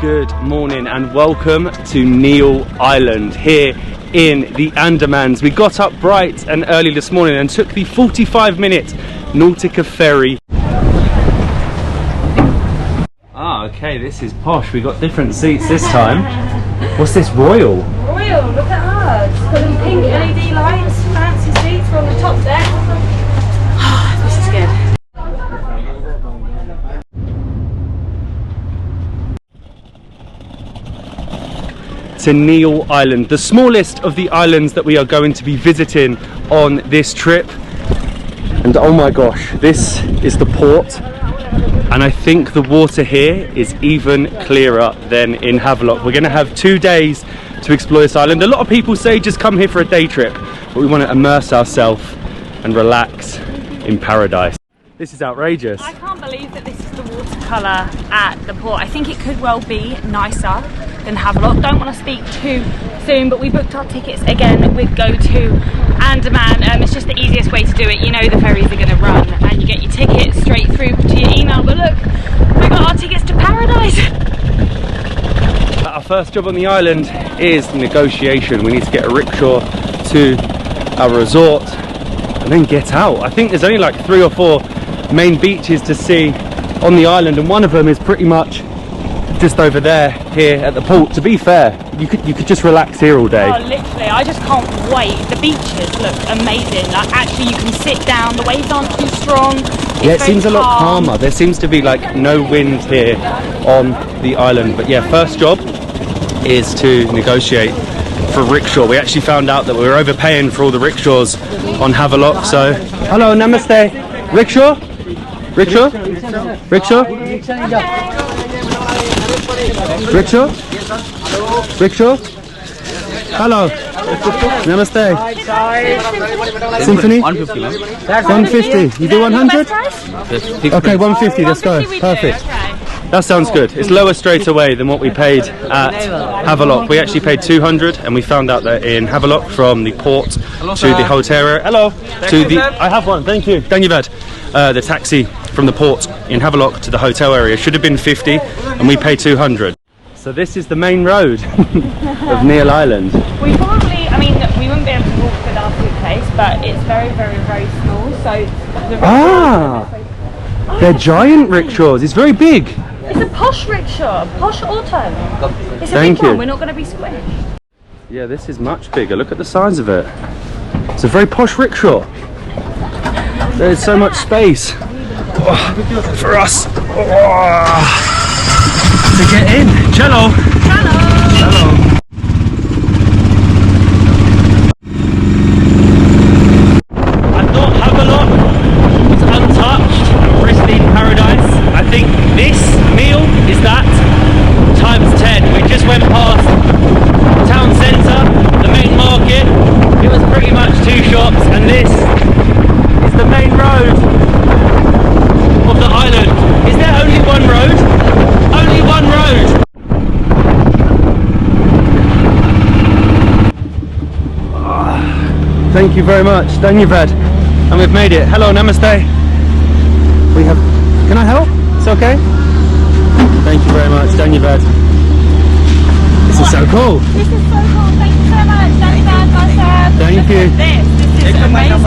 Good morning and welcome to Neil Island here in the Andamans. We got up bright and early this morning and took the 45-minute Nautica ferry. Ah, okay, this is posh. We got different seats this time. What's this, Royal? Royal, look at her. It's got them pink LED lights, fancy seats. We're on the top deck. This is good. To Neil Island, the smallest of the islands that we are going to be visiting on this trip. And oh my gosh, this is the port, and I think the water here is even clearer than in Havelock. We're going to have 2 days to explore this island. A lot of people say just come here for a day trip, but we want to immerse ourselves and relax in paradise. This is outrageous. I can't believe that this is the watercolour at the port. I think it could well be nicer than Havelock. Don't want to speak too soon, but we booked our tickets again with Go to Andaman. It's just the easiest way to do it. You know the ferries are going to run and you get your tickets straight through to your email. But look, we got our tickets to paradise. Our first job on the island is negotiation. We need to get a rickshaw to our resort and then get out. I think there's only like 3 or 4 main beaches to see on the island, and one of them is pretty much just over there here at the port. To be fair, you could just relax here all day. Oh, literally, I just can't wait. The beaches look amazing. Like, actually you can sit down, the waves aren't too strong. Yeah, it seems a lot calmer. There seems to be like no wind here on the island. But yeah, first job is to negotiate for a rickshaw. We actually found out that we were overpaying for all the rickshaws on Havelock. So hello, namaste. Rickshaw? Rickshaw? Rickshaw? Rickshaw? Rickshaw? Hello. Namaste. Symphony? 150. You do 100? Okay, 150. Let's go. Perfect. That sounds good. It's lower straight away than what we paid at Havelock. We actually paid 200, and we found out that in Havelock from the port to the hotel area. Hello. To the. I have one. Thank you. Danyavad. The taxi from the port in Havelock to the hotel area should have been 50, and we paid 200. So this is the main road of Neil Island. We probably, I mean, we wouldn't be able to walk with our suitcase, but it's very, very, very small. So they're giant rickshaws. It's very big. It's a posh rickshaw, posh auto. It's a Thank big you. one. We're not going to be squished. Yeah, this is much bigger. Look at the size of it. It's a very posh rickshaw. There's so much space for us to get in. Cello. Hello. Hello. I thought Havelock was untouched and pristine paradise. I think this meal is that times 10. We just went past town centre, the main market. It was pretty much 2 shops, and this is the main road of the island. Is there only one road? Only one road! Thank you very much, Danyavad. And we've made it. Hello, namaste. We have... Can I help? It's okay? Thank you very much, Danyavad. This is so cool. This is so cool. Thank you so much. Thank you. This is amazing.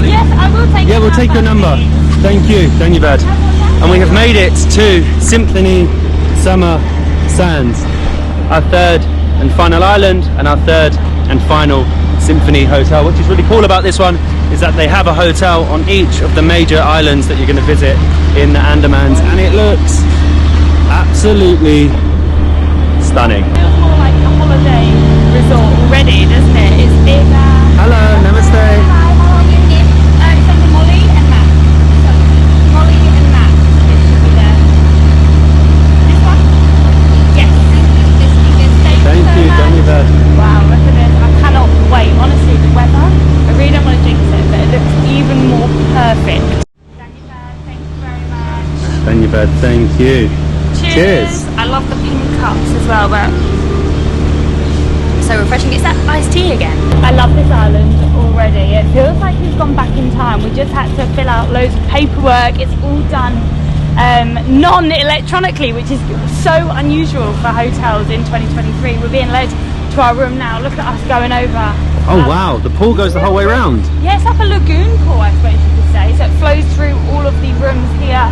Yes, I will take Yeah, we'll take your number. Thank you, Danyavad. And we have made it to Symphony Summer Sands, our 3rd and final island, and our 3rd and final Symphony hotel. What is really cool about this one is that they have a hotel on each of the major islands that you're going to visit in the Andamans, and it looks absolutely stunning. It feels more like a holiday resort already, doesn't it? It's bigger. Hello, namaste. Hi, how are you? It's under Molly and Matt. Molly and Matt. It should be there. This one? Yes. Thank you, Danyavad. Wow, look at this. I cannot wait. Honestly, the weather, I really don't want to jinx it, but it looks even more perfect. Danyavad, thank you very much. Danyavad, thank you. Cheers. I love the pink cups as well, but so refreshing. It's that iced tea again. I love this island already. It feels like we've gone back in time. We just had to fill out loads of paperwork. It's all done non-electronically, which is so unusual for hotels in 2023. We're being led to our room now. Look at us going over. Oh wow, the pool goes the whole way around. Yeah, it's like a lagoon pool, I suppose you could say. So it flows through all of the rooms here.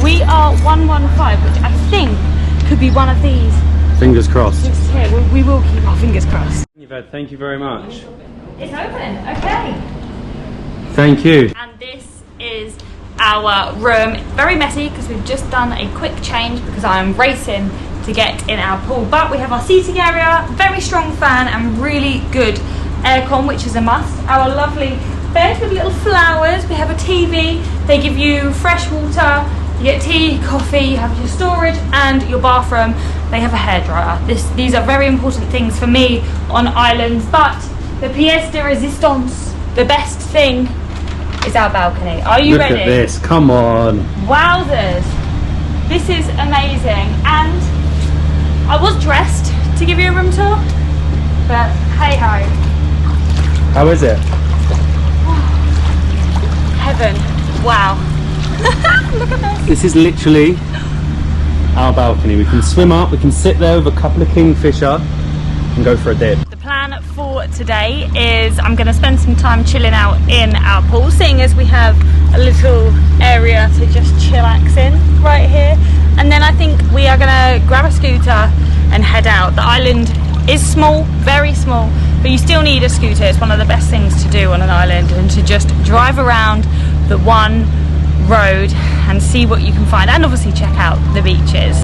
We are 115, which I think could be one of these. Fingers crossed. Just here, we will keep our fingers crossed. Thank you very much. It's open, okay. Thank you. And this is our room. It's very messy because we've just done a quick change because I'm racing to get in our pool. But we have our seating area, very strong fan and really good aircon, which is a must. Our lovely bed with little flowers. We have a TV. They give you fresh water. You get tea, coffee, you have your storage and your bathroom. They have a hairdryer. These are very important things for me on islands, but the pièce de résistance, the best thing, is our balcony. Are you ready? Look at this, come on. Wowzers. This is amazing. And I was dressed to give you a room tour, but hey ho. How is it? Heaven. Wow. Look at this. This is literally our balcony. We can swim up, we can sit there with a couple of kingfisher and go for a dip. The plan for today is I'm going to spend some time chilling out in our pool, seeing as we have a little area to just chillax in right here. And then I think we are going to grab a scooter and head out. The island is small, very small, but you still need a scooter. It's one of the best things to do on an island, and to just drive around the one road and see what you can find, and obviously check out the beaches.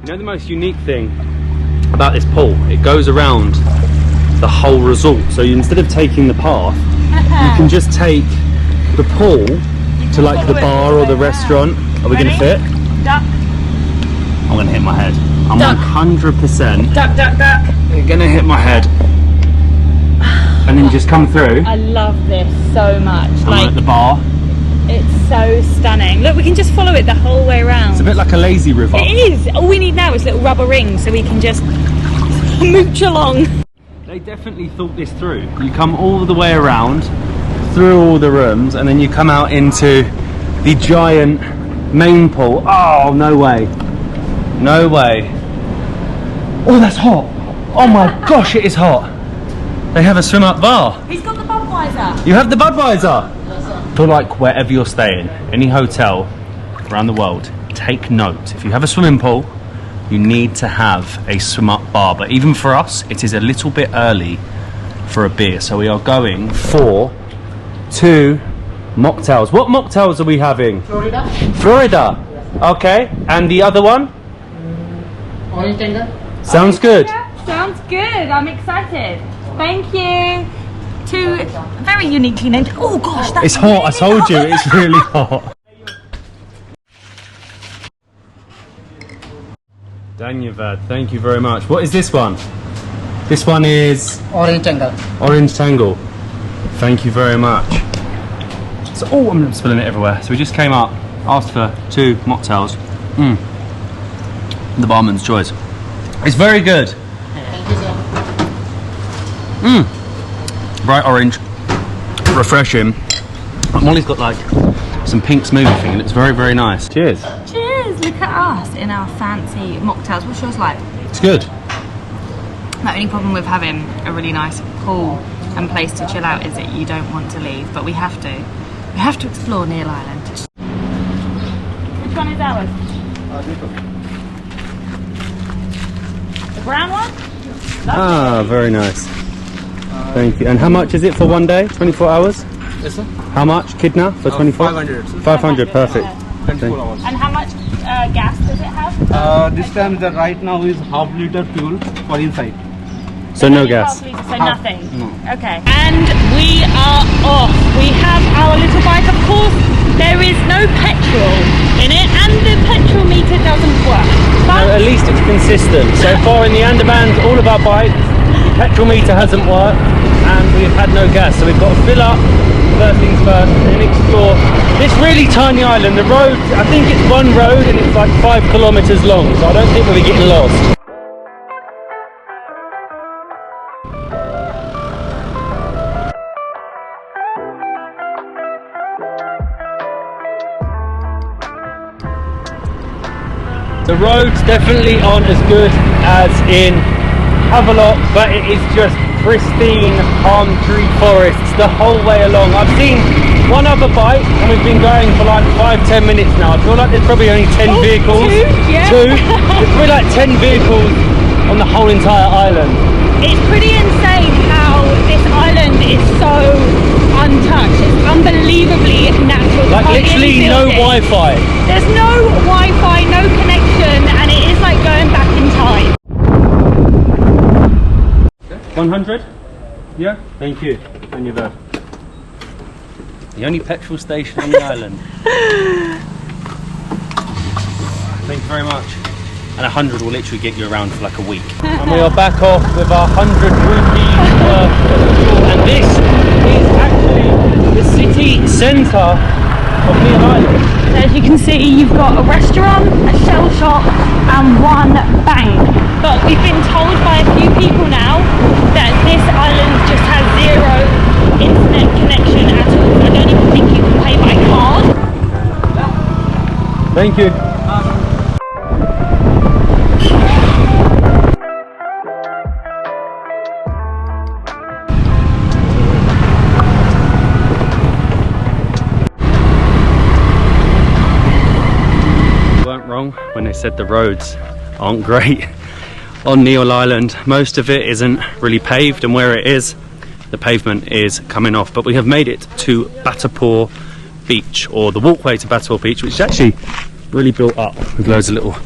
You know the most unique thing about this pool? It goes around the whole resort. So instead of taking the path, you can just take the pool to like the bar or the restaurant. Are we going to fit? Duck. I'm going to hit my head. I'm Duck. 100%. Duck, duck, duck. You're going to hit my head. And then just come through. I love this so much. I'm Like, at the bar. it's so stunning. Look, we can just follow it the whole way around. It's a bit like a lazy river. It is. All we need now is little rubber rings so we can just mooch along. They definitely thought this through. You come all the way around, through all the rooms, and then you come out into the giant main pool. Oh, no way. No way. Oh, that's hot. Oh my gosh, it is hot. They have a swim up bar. He's got the Budweiser. You have the Budweiser. For like wherever you're staying, any hotel around the world, take note. If you have a swimming pool, you need to have a swim up bar. But even for us, it is a little bit early for a beer. So we are going for 2 mocktails. What mocktails are we having? Florida. Florida. Okay. And the other one? Orange Tango. Sounds good. Sounds good. I'm excited. Thank you. 2 very uniquely named. Oh gosh, that's It's hot. I really told you, hot. it's really hot. Danyavad, thank you very much. What is this one? This one is Orange Tango. Orange Tangle. Thank you very much. So, oh, I'm spilling it everywhere. So we just came up, asked for 2 mocktails. The barman's choice. It's very good. Thank you, sir. Bright orange, refreshing. Molly's got like some pink smoothie thing, and it's very, very nice. Cheers. Cheers. Look at us in our fancy mocktails. What's yours like? It's good. The only problem with having a really nice pool and place to chill out is that you don't want to leave, but we have to. We have to explore Neil Island. Which one is ours? The brown one? Ah, very nice. Thank you. And how much is it for one day? 24 hours? Yes, sir. How much, Kidna, for 24? 500. 500, perfect. And 4 hours. And how much gas does it have? This time the right now is half-liter fuel for inside. So no Only gas. half litre, so nothing. No. Okay. And we are off. We have our little bike. Of course, there is no petrol in it, and the petrol meter doesn't work. But At least it's consistent. So far in the Andamans, all of our bikes, petrol meter hasn't worked, and we've had no gas. So we've got to fill up first things first, and explore this really tiny island. The road, I think it's one road and it's like 5 kilometers long, so I don't think we'll be getting lost. The roads definitely aren't as good as in Havelock, but it is just pristine palm tree forests the whole way along. I've seen one other bike and we've been going for like 5-10 minutes now. I feel like there's probably only 10 vehicles. Two. There's probably like 10 vehicles on the whole entire island. It's pretty insane how this island is so untouched. It's unbelievably natural. Like literally no Wi-Fi. There's no Wi-Fi, no connection, and it is like going back in time. 100? Yeah? Thank you. And you're there. The only petrol station on the island. Thank you very much. And 100 will literally get you around for like a week. And we are back off with our 100 rupees worth of fuel. And this is actually the city centre of Neil Island. As you can see, you've got a restaurant, a shell shop and one bank. But we've been told by a few people now that this island just has zero internet connection at all. I don't even think you can pay by card. Thank you. When they said the roads aren't great on Neil Island. Most of it isn't really paved, and where it is, the pavement is coming off. But we have made it to Bharatpur Beach, or the walkway to Bharatpur Beach, which is actually really built up with loads of little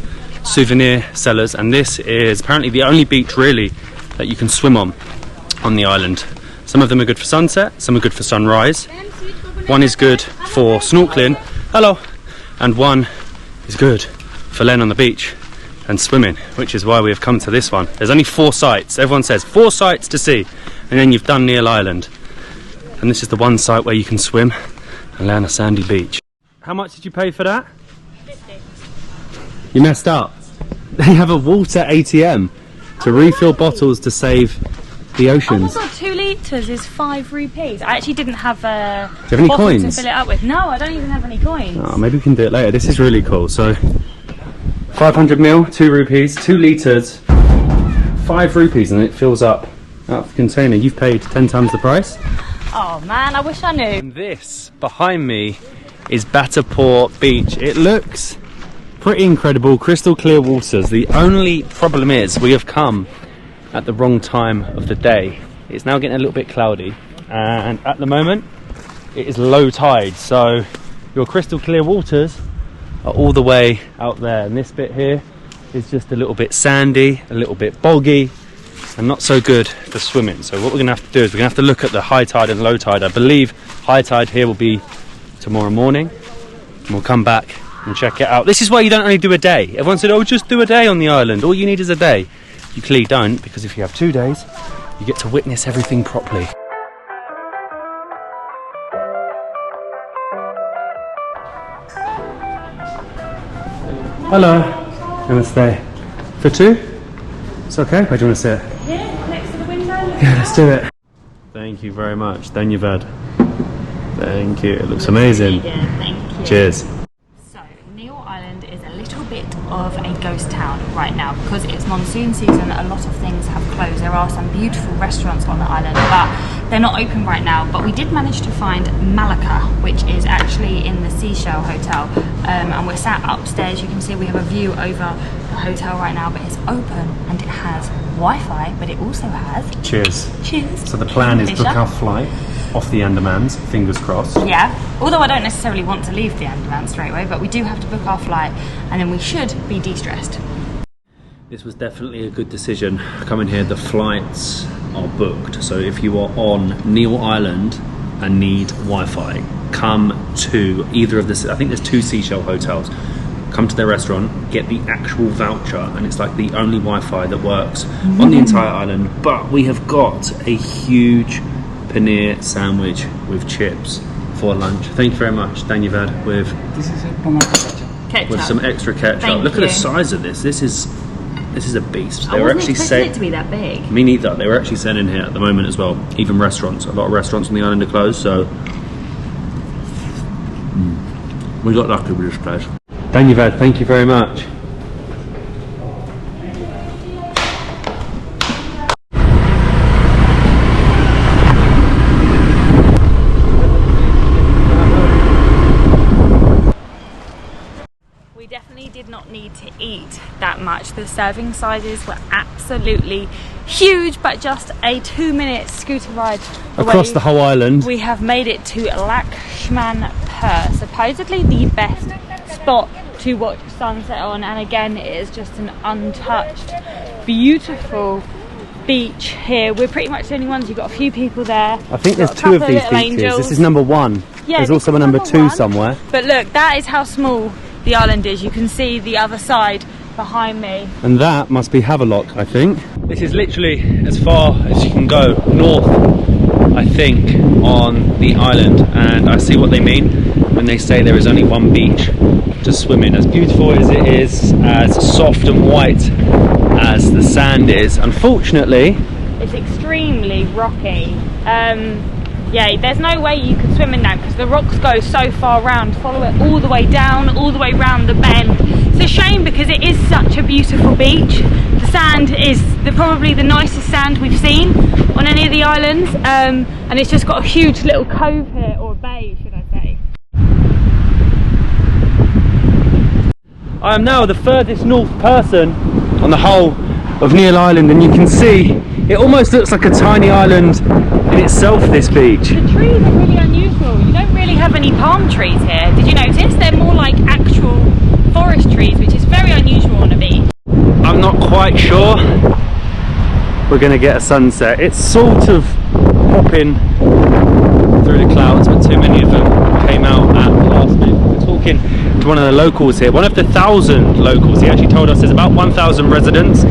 souvenir sellers. And this is apparently the only beach really that you can swim on the island. Some of them are good for sunset, some are good for sunrise. One is good for snorkeling, hello, and one is good for laying on the beach and swimming, which is why we have come to this one. There's only 4 sites. Everyone says 4 sites to see, and then you've done Neil Island. And this is the one site where you can swim and lay on a sandy beach. How much did you pay for that? 50. You messed up. They have a water ATM to refill bottles to save the oceans. Oh my god, 2 litres is 5 rupees. I actually didn't have a Do you have any bottle coins? to fill it up with. No, I don't even have any coins. Oh, maybe we can do it later. This is really cool. So 500 mil, 2 rupees, 2 litres, 5 rupees, and it fills up out of the container. You've paid 10 times the price. Oh man, I wish I knew. And this behind me is Bharatpur Beach. It looks pretty incredible, crystal clear waters. The only problem is we have come at the wrong time of the day. It's now getting a little bit cloudy, and at the moment it is low tide, so your crystal clear waters are all the way out there, and this bit here is just a little bit sandy, a little bit boggy, and not so good for swimming. So what we're gonna have to do is we're gonna have to look at the high tide and low tide. I believe high tide here will be tomorrow morning, and we'll come back and check it out. This is why you don't only do a day. Everyone said, oh, just do a day on the island. All you need is a day. You clearly don't, because if you have 2 days, you get to witness everything properly. Hello. Namaste. For 2? It's okay? Where do you want to sit? Here, next to the window. Yeah, let's do it. Thank you very much. Dhanyavad. Thank you. It looks amazing. Yeah, thank you. Cheers. So, Neil Island is a little bit of a ghost town right now because it's monsoon season. A lot of things have closed. There are some beautiful restaurants on the island, but they're not open right now. But we did manage to find Malacca, which is actually in the Seashell Hotel, and we're sat upstairs. You can see we have a view over the hotel right now, but it's open and it has Wi-Fi, but it also has Cheers. cheers. So the plan is book Fisher. our flight off the Andamans, fingers crossed. Yeah, although I don't necessarily want to leave the Andaman straight away, but we do have to book our flight and then we should be de-stressed. This was definitely a good decision. Coming here, the flights are booked. So if you are on Neil Island and need Wi-Fi, come to either of the, I think there's 2 Seashell hotels. Come to their restaurant, get the actual voucher, and it's like the only Wi-Fi that works on the entire island. But we have got a huge paneer sandwich with chips for lunch. Thank you very much, Danyavad, with This is a tomato ketchup. with some extra ketchup. Thank Look at you. the size of this. This is a beast. I wasn't expecting it to be that big. Me neither. They were actually selling here at the moment as well. Even restaurants. A lot of restaurants on the island are closed, so we got lucky with this place. Danyavad, thank you very much. We definitely did not need to eat that much. The serving sizes were absolutely huge, but just a 2-minute scooter ride Across the whole island. we have made it to Laxmanpur, supposedly the best spot to watch sunset on, and again it is just an untouched, beautiful beach here. We're pretty much the only ones. You've got a few people there. I think there's Got a 2 of couple these little beaches. angels. This is number 1. Yeah, There's this also is a number 2 1. somewhere. But look, that is how small the island is. You can see the other side behind me. And that must be Havelock, I think. This is literally as far as you can go north, I think, on the island. And I see what they mean when they say there is only one beach to swim in. As beautiful as it is, as soft and white as the sand is, unfortunately, It's extremely rocky. Yeah, there's no way you could swim in that because the rocks go so far round. Follow it all the way down, all the way round the bend. It's a shame because it is such a beautiful beach. The sand is probably the nicest sand we've seen on any of the islands, and it's just got a huge little cove here, or a bay should I say. I am now the furthest north person on the whole of Neil Island, and you can see it almost looks like a tiny island in itself, this beach. The trees are really unusual. You don't really have any palm trees here. Did you notice? They're more like actual forest trees, which is very unusual on a beach. I'm not quite sure we're going to get a sunset. It's sort of popping through the clouds, but too many of them came out at the last minute. We're talking to one of the locals here, one of the 1,000 locals. He actually told us there's about 1,000 residents,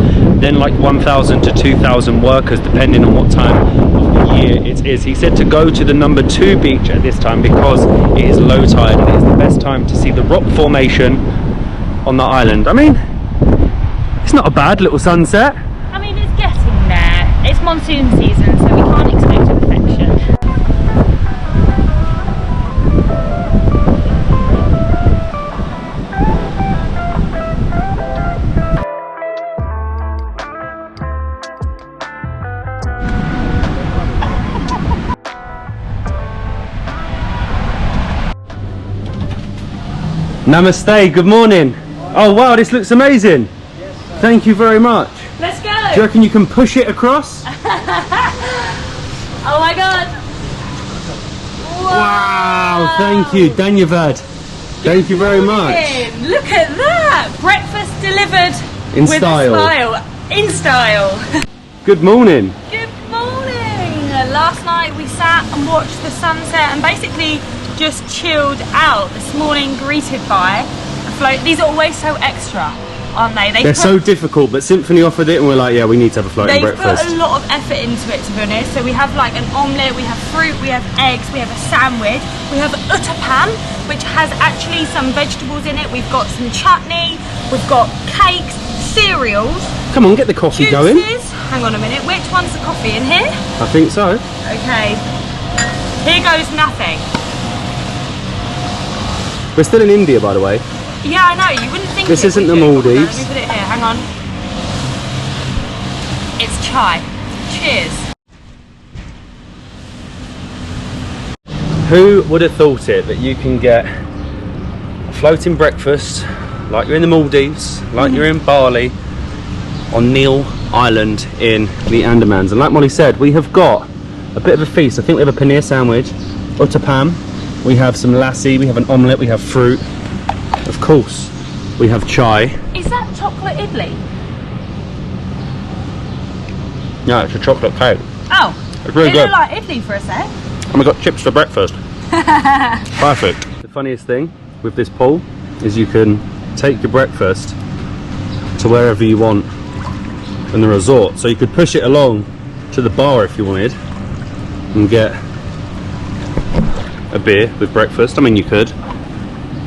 then like 1,000 to 2,000 workers, depending on what time of the year it is. He said to go to the number 2 beach at this time because it is low tide and it is the best time to see the rock formation on the island. I mean, it's not a bad little sunset. I mean, it's getting there. It's monsoon season, so we can't expect perfection. Namaste, good morning. Oh wow, this looks amazing. Thank you very much. Let's go! Do you reckon you can push it across? Oh my god! Wow, thank you, Danyavad. Thank you very much. Look at that! Breakfast delivered In with style. In style. Good morning. Good morning! Last night we sat and watched the sunset and basically just chilled out. This morning greeted by a float. These are always so extra, aren't they? They're so difficult, but Symphony offered it and we're like, yeah, we need to have a floating They've breakfast. put a lot of effort into it, to be honest. So we have like an omelette, we have fruit, we have eggs, we have a sandwich, we have uttapam, which has actually some vegetables in it. We've got some chutney, we've got cakes, cereals, Come on, get the coffee going. juices. Hang on a minute, which one's the coffee in here? I think so. Okay, here goes nothing. We're still in India, by the way. Yeah, I know, you wouldn't think This it, isn't would the you? Maldives. Let me put it here, hang on. It's chai. Cheers. Who would have thought it that you can get a floating breakfast like you're in the Maldives, like you're in Bali, on Neil Island in the Andamans. And like Molly said, we have got a bit of a feast. I think we have a paneer sandwich, uttapam, we have some lassi, we have an omelette, we have fruit. Of course, we have chai. Is that chocolate idli? No, it's a chocolate cake. Oh, It's really it good. looked like idli for a sec. And we got chips for breakfast. Perfect. The funniest thing with this pool is you can take your breakfast to wherever you want in the resort. So you could push it along to the bar if you wanted, and get a beer with breakfast. I mean, you could.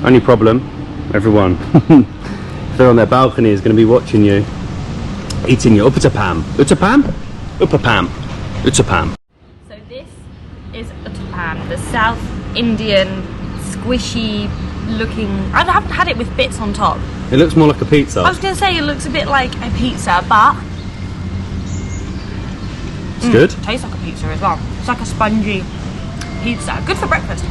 Only problem, everyone, if they're on their balcony, is going to be watching you eating your uttapam. Uttapam? Uttapam. Uttapam. So this is uttapam, the South Indian squishy looking. I haven't had it with bits on top. It looks more like a pizza. I was going to say it looks a bit like a pizza, but it's good. It tastes like a pizza as well. It's like a spongy pizza. Good for breakfast.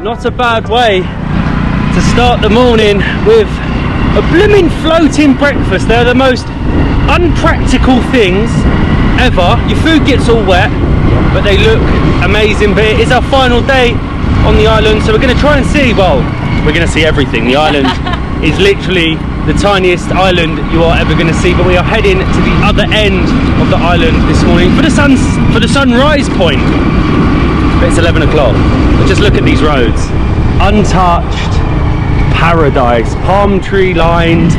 Not a bad way to start the morning with a blooming floating breakfast. They're the most unpractical things ever. Your food gets all wet, but they look amazing. But it is our final day on the island, so we're going to try and see, well, we're going to see everything. The island is literally the tiniest island you are ever going to see, but we are heading to the other end of the island this morning for the sunrise point. But it's 11 o'clock. But just look at these roads. Untouched paradise, palm tree lined,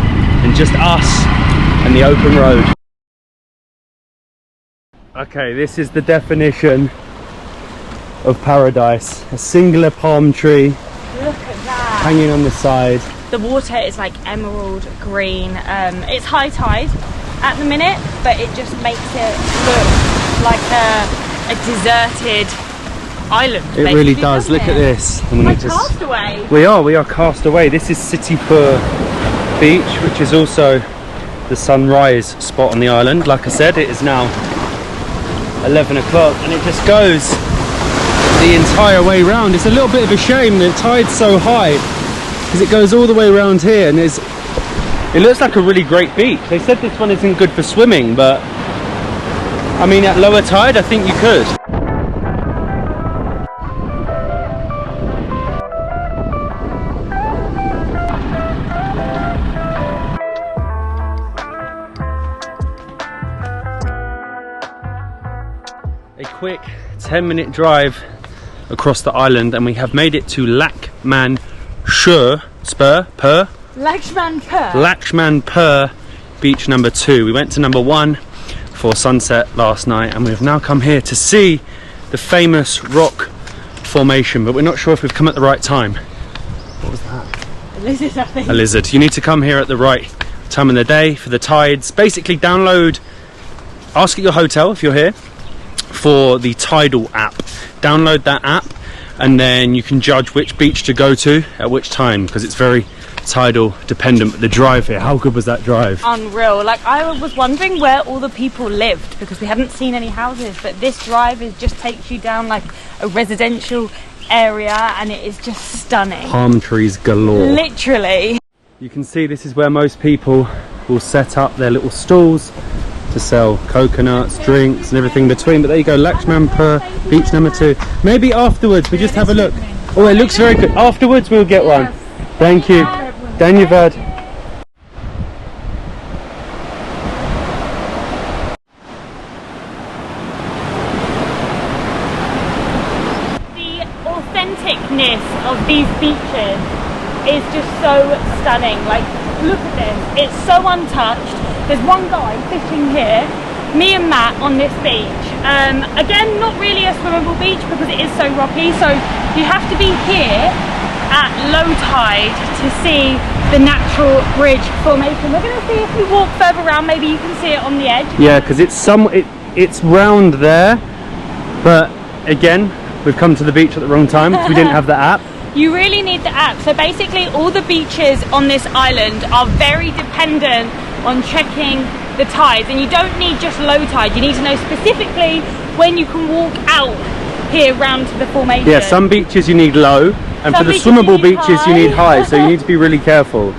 and just us and the open road. Okay, this is the definition of paradise. A singular palm tree. Look at that. Hanging on the side. The water is like emerald green. It's high tide at the minute, but it just makes it look like a deserted island. It really does. Look at this. It's like Castaway. We are Castaway. This is Sitipur Beach, which is also the sunrise spot on the island. Like I said, it is now 11 o'clock and it just goes the entire way round. It's a little bit of a shame the tide's so high because it goes all the way around here, and it looks like a really great beach. They said this one isn't good for swimming, but I mean, at lower tide I think you could. A quick 10-minute drive across the island and we have made it to Laxmanpur beach number 2. We went to number 1 for sunset last night and we've now come here to see the famous rock formation, but we're not sure if we've come at the right time. What was that? A lizard, I think. A lizard. You need to come here at the right time of the day for the tides. Basically ask at your hotel if you're here for the Tidal app. Download that app and then you can judge which beach to go to at which time, because it's very tidal dependent. But the drive here, how good was that drive? Unreal. Like, I was wondering where all the people lived because we hadn't seen any houses, but this drive just takes you down like a residential area and it is just stunning. Palm trees galore. Literally. You can see this is where most people will set up their little stalls to sell coconuts, drinks and everything between. But there you go, Laxmanpur beach number 2. Maybe afterwards we just have a look. Oh, it looks very good. Afterwards we'll get one. Thank you. Dhanyavad. The authenticness of these beaches is just so stunning. Like, look at this. It's so untouched. There's one guy fishing here, me and Matt on this beach. Again, not really a swimmable beach because it is so rocky, so you have to be here at low tide to see the natural bridge formation. We're going to see if we walk further around, maybe you can see it on the edge. Yeah, because it's round there, but again, we've come to the beach at the wrong time because we didn't have the app. You really need the app. So basically all the beaches on this island are very dependent on checking the tides, and you don't need just low tide, you need to know specifically when you can walk out here round to the formation. Yeah, some beaches you need low, and for the swimmable beaches you need high, so you need to be really careful.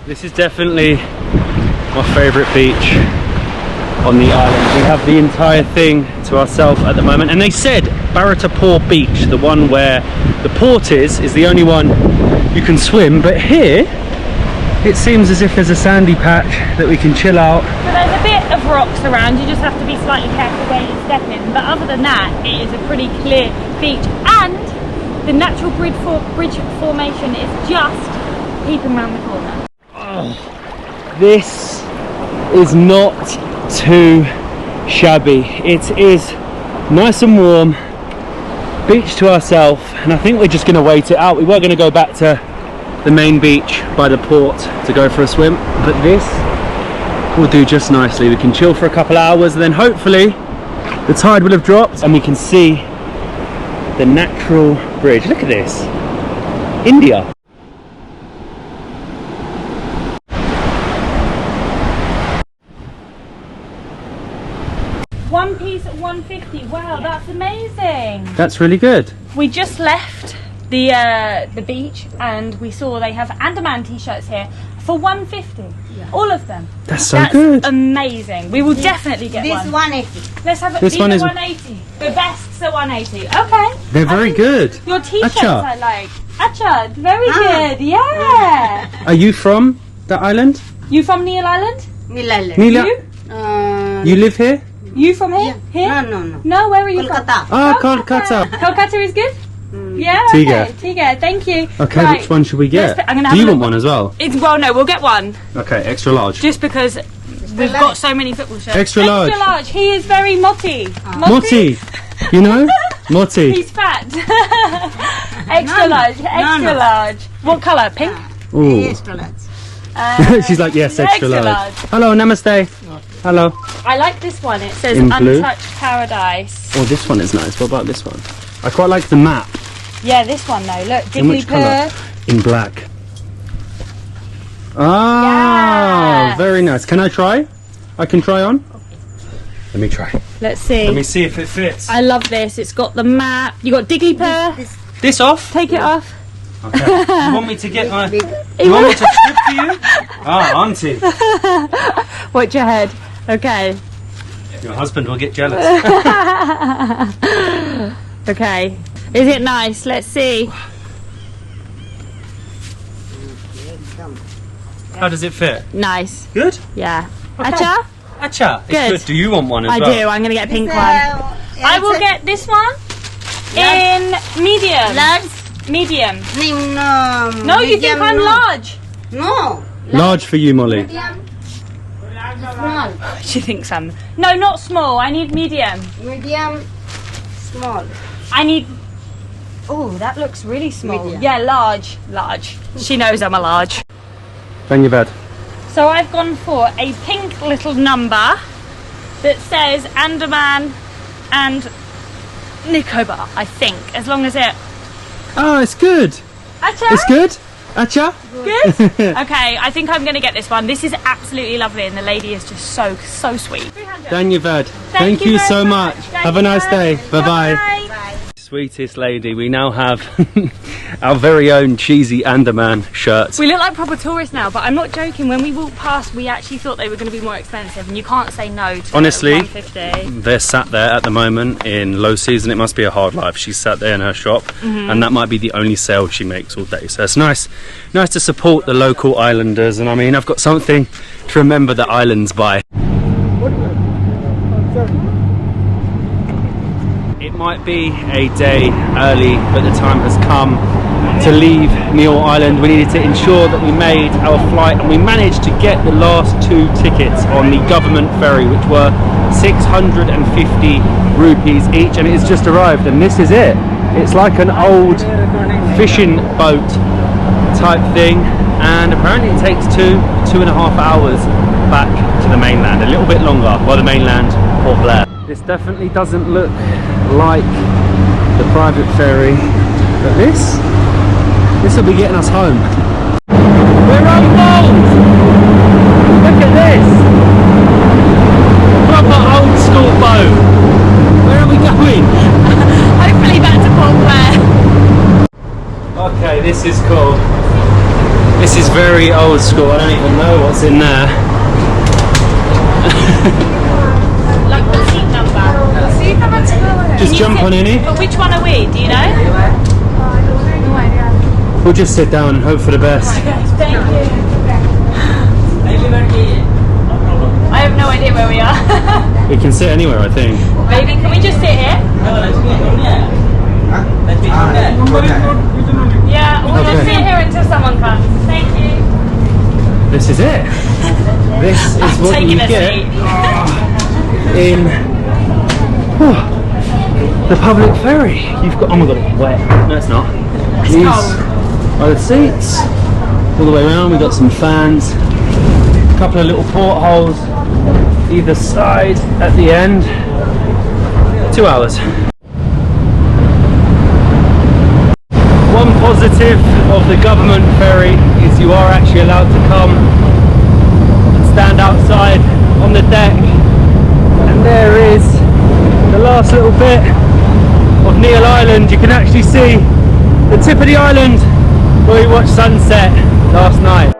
This is definitely my favourite beach on the island. We have the entire thing to ourselves at the moment, and they said Bharatpur beach, the one where the port is the only one you can swim, but here It seems as if there's a sandy patch that we can chill out. So there's a bit of rocks around, you just have to be slightly careful where you step in. But other than that, it is a pretty clear beach. And the natural bridge formation is just peeping around the corner. Oh, this is not too shabby. It is nice and warm, beach to ourselves, and I think we're just going to wait it out. We were going to go back to the main beach by the port to go for a swim, but this will do just nicely. We can chill for a couple hours and then hopefully the tide will have dropped and we can see the natural bridge. Look at this, India. One piece at 150. Wow, that's amazing. That's really good. We just left the beach and we saw they have Andaman t-shirts here for 150. All of them. That's so good. Amazing. We will definitely get one. This 180. Let's have it. This These one are is 180. The vests are 180. Okay. They're very good. Your t-shirts Acha. I like. Acha, very good. Yeah. Are you from the island? You from Neil Island? Neela? You live here? You from here? Here? No. No, where are you Kolkata. Oh, Kolkata. Kolkata is good? Yeah, Tiga. okay. Tiga, thank you. Okay, Right. which one should we get? I'm gonna have Do you a want look. one as well? Well, no, we'll get one. Okay, extra large. Just because we've got so many football shirts. Extra large. Extra large. He is very motty. Moti, you know? Moti. He's fat. Extra large. Extra large. What colour? Pink? Ooh. Extra large. She's like, yes, extra large. Hello, namaste. Hello. I like this one. It says In blue? Untouched Paradise. Oh, this one is nice. What about this one? I quite like the map. Yeah, this one though. Look, In which colour? Jigglypuff. In black. Ah, Yes. very nice. Can I try? I can try on? Let me try. Let's see. Let me see if it fits. I love this. It's got the map. You got Jigglypuff. This off? Take it off. Okay. You want me to get my... You want me to strip for you? Ah, auntie. Watch your head. Okay. Your husband will get jealous. Okay. Is it nice? Let's see. How does it fit? Nice. Good? Yeah. Okay. Acha? Acha, it's Good. good. Do you want one as I well? do. I'm going to get a pink one. I will get this one in medium. Large? Medium. No. No, you think I'm large? No. Large for you, Molly. Small. She thinks I'm... No, not small. I need medium. Medium. Small. I need... Oh, that looks really small. Medium. Yeah, large. Large. She knows I'm a large. Bang your bed. So I've gone for a pink little number that says Andaman and Nicobar, I think, as long as it... Oh, it's good. Acha? It's good. Acha? Good? Okay, I think I'm going to get this one. This is absolutely lovely and the lady is just so sweet. Danyavad. Thank you very so much. Have a nice day. Bye-bye. Bye. Sweetest lady, we now have our very own cheesy Andaman shirts. We look like proper tourists now, but I'm not joking. When we walked past, we actually thought they were going to be more expensive, and you can't say no to Honestly, 150. They're sat there at the moment in low season. It must be a hard life. She's sat there in her shop, and that might be the only sale she makes all day. So it's nice to support the local islanders. And I mean, I've got something to remember the islands by. It might be a day early, but the time has come to leave Neil Island. We needed to ensure that we made our flight, and we managed to get the last 2 tickets on the government ferry, which were 650 rupees each, and it's just arrived, and this is it. It's like an old fishing boat type thing, and apparently it takes 2.5 hours back to the mainland, a little bit longer, well, the mainland, Port Blair. This definitely doesn't look like the private ferry, but this will be getting us home. We're on board! Look at this! Proper old school boat! Where are we going? Hopefully back to Port Blair. Okay, this is cool. This is very old school. I don't even know what's in there. Like the seat number. Just jump on any. But which one are we? Do you know? We'll just sit down and hope for the best. Thank you. I have no idea where we are. We can sit anywhere, I think. Maybe, can we just sit here? Yeah, we'll just sit here until someone comes. Thank you. This is it. This is what you Taking a get seat. in the public ferry. You've got, oh my god, it's wet. No, it's not. These are the seats. All the way around, we've got some fans. A couple of little portholes either side at the end. 2 hours. One positive of the government ferry is you are actually allowed to come and stand outside on the deck, and there is the last little bit of Neil Island. You can actually see the tip of the island where we watched sunset last night.